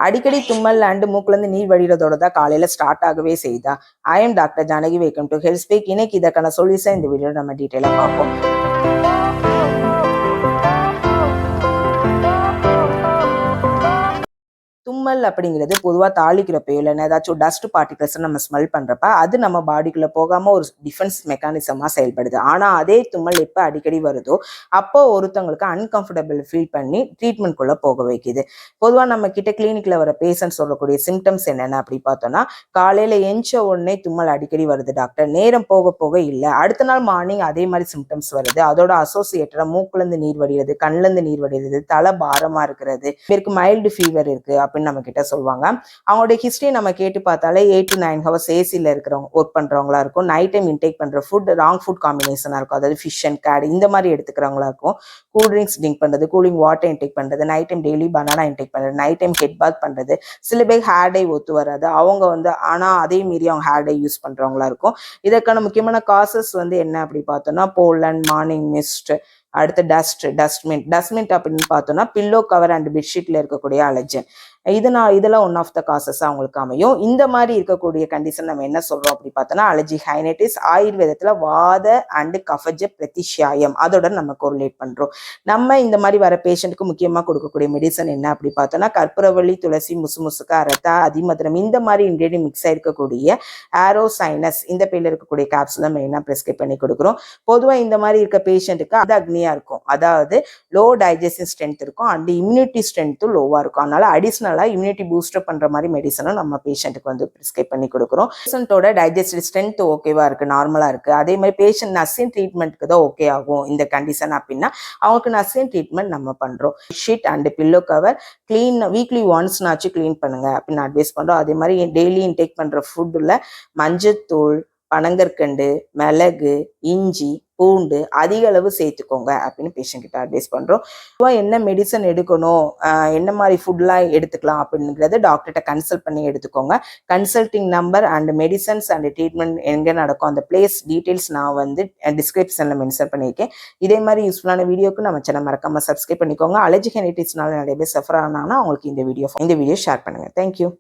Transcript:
அடிக்கடி தும்மல் அண்டு மூக்குலேருந்து நீர் வடிகிறதோட தான் காலையில் ஸ்டார்ட் ஆகவே செய்யுதா? I am doctor Janaki, welcome to health speak. இன்னைக்கு இதற்கான சொல்யூஷன் இந்த வீடியோ நம்ம டீட்டெயிலாக பார்ப்போம். தும்மல் அப்படிங்கிறது பொதுவாக தாளிக்கிறப்போ இல்லைன்னா ஏதாச்சும் டஸ்ட் பார்ட்டிகல்ஸ் நம்ம ஸ்மெல் பண்ணுறப்ப அது நம்ம பாடிக்குள்ளே போகாமல் ஒரு டிஃபென்ஸ் மெக்கானிசமாக செயல்படுது. ஆனால் அதே தும்மல் எப்போ அடிக்கடி வருதோ அப்போ ஒருத்தவங்களுக்கு அன்கம்ஃபர்டபுள் ஃபீல் பண்ணி ட்ரீட்மெண்ட்குள்ளே போக வைக்குது. பொதுவாக நம்ம கிட்ட கிளினிக்கில் வர பேஷண்ட்ஸ் சொல்லக்கூடிய சிம்டம்ஸ் என்னென்ன அப்படி பார்த்தோன்னா, காலையில் எஞ்ச உடனே தும்மல் அடிக்கடி வருது டாக்டர், நேரம் போக போக இல்லை, அடுத்த நாள் மார்னிங் அதே மாதிரி சிம்டம்ஸ் வருது, அதோட அசோசியேட்டடாக மூக்குலேருந்து நீர் வடிகிறது, கண்ணிலேருந்து நீர் வடிகிறது, தலை பாரமாக இருக்கிறது, இதற்கு மைல்டு ஃபீவர் இருக்குது அப்படின்னு நம்ம கிட்ட சொல்லுவாங்க. அவங்களுடைய ஹிஸ்டரி நம்ம கேட்டு பார்த்தாலே 8 to 9 ஹவர்ஸ் ஏசியில் இருக்கிறவங்க ஒர்க் பண்றவங்களா இருக்கும், நைட் டைம் இன்டேக் பண்ற ஃபுட் ராங் ஃபுட் காம்பினேஷனா இருக்கும், அதாவது ஃபிஷ் அண்ட் கேட் இந்த மாதிரி எடுத்துக்கிறவங்களா இருக்கும், கூல் ட்ரிங்க்ஸ் ட்ரிங்க் பண்றது, கூலிங் வாட்டர் இன்டேக் பண்றது, night time daily banana intake பண்றது, நைட் டைம் ஹெட் பாத் பண்றது, சில பேர் ஹேர் டை ஒத்து வராது, அவங்க ஆனா அதே மீறி அவங்க ஹேர் டை யூஸ் பண்றவங்களா இருக்கும். இதற்கான முக்கியமான காசஸ் என்ன அப்படி பார்த்தோம்னா, போலன், மார்னிங் மிஸ்ட், அடுத்து டஸ்ட்மின்ட் அப்படின்னு பார்த்தோம்னா பில்லோ கவர் அண்ட் பெட்ஷீட்ல இருக்கக்கூடிய அலர்ஜன், இதெல்லாம் ஒன் ஆஃப் த காசஸ் அவங்களுக்கு அமையும். இந்த மாதிரி இருக்கக்கூடிய கண்டிஷன் நம்ம என்ன சொல்றோம் அப்படி பார்த்தோம்னா அலர்ஜி ஹைனைட்டிஸ், ஆயுர்வேதத்துல வாத அண்ட் கஃபஜ பிரதிஷாயம், அதோட நம்ம கோரிலேட் பண்றோம். நம்ம இந்த மாதிரி வர பேஷண்ட்டுக்கு முக்கியமா கொடுக்கக்கூடிய மெடிசன் என்ன அப்படி பார்த்தோம்னா கற்பூரவள்ளி, துளசி, முசுமுசுக்கு, அரத்தா, அதிமதுரம் இந்த மாதிரி இன்கிரீடியன்ட் மிக்ஸ் ஆயிருக்கக்கூடிய ஆரோசைனஸ் இந்த பேர்ல இருக்கக்கூடிய கேப்சூல் தான் மெயினா பிரிஸ்கிரைப் பண்ணி கொடுக்குறோம். பொதுவாக இந்த மாதிரி இருக்க பேஷண்ட்டுக்கு அது அக்னியா இருக்கும், அதாவது லோ டைஜஸ்டிவ் ஸ்ட்ரென்த் இருக்கும் அண்ட் இம்யூனிட்டி ஸ்ட்ரென்த்தும் லோவா இருக்கும். அதனால அடிஷனலா இம்யூனிட்டி பூஸ்டர் பண்ற மாதிரி மெடிசனும் நம்ம பேஷண்ட்டுக்கு பிரிஸ்கிரைப் பண்ணி கொடுக்குறோம். பேஷண்டோட டைஜஸ்டிவ் ஸ்ட்ரென்த் ஓகேவா இருக்கு, நார்மலா இருக்கு, அதே மாதிரி பேஷண்ட் நர்சிங் ட்ரீட்மெண்ட்க்கு தான் ஓகே ஆகும் இந்த கண்டிஷன் அப்படின்னா அவங்களுக்கு நர்சிங் ட்ரீட்மெண்ட் நம்ம பண்றோம். Sheet and pillow cover clean weekly ஒன்ஸ்னாச்சும் கிளீன் பண்ணுங்க அப்படின்னு அட்வைஸ் பண்றோம். அதே மாதிரி டெய்லி இன்டேக் பண்ற ஃபுட்ல மஞ்சத்தூள், பனங்கற்கண்டு, மிளகு, இஞ்சி, பூண்டு அதிக அளவு சேர்த்துக்கோங்க அப்படின்னு பேஷண்ட் கிட்ட அட்வைஸ் பண்றோம். என்ன மெடிசன் எடுக்கணும், என்ன மாதிரி ஃபுட்லாம் எடுத்துக்கலாம் அப்படிங்கிறது டாக்டர்கிட்ட கன்சல்ட் பண்ணி எடுத்துக்கோங்க. Consulting number and medicines and treatment எங்கே நடக்கும் அந்த பிளேஸ் டீட்டெயில்ஸ் நான் டிஸ்கிரிப்ஷன்ல மென்ஷன் பண்ணியிருக்கேன். இதே மாதிரி யூஸ்ஃபுல்லான வீடியோக்கு நம்ம சேனல் மறக்காம சப்ஸ்கிரைப் பண்ணிக்கோங்க. அலர்ஜி ஹைனைட்டிஸ்னால நிறைய பேர் சஃபர் ஆனாங்கன்னா அவங்களுக்கு இந்த வீடியோ ஷேர் பண்ணுங்க. தேங்க்யூ.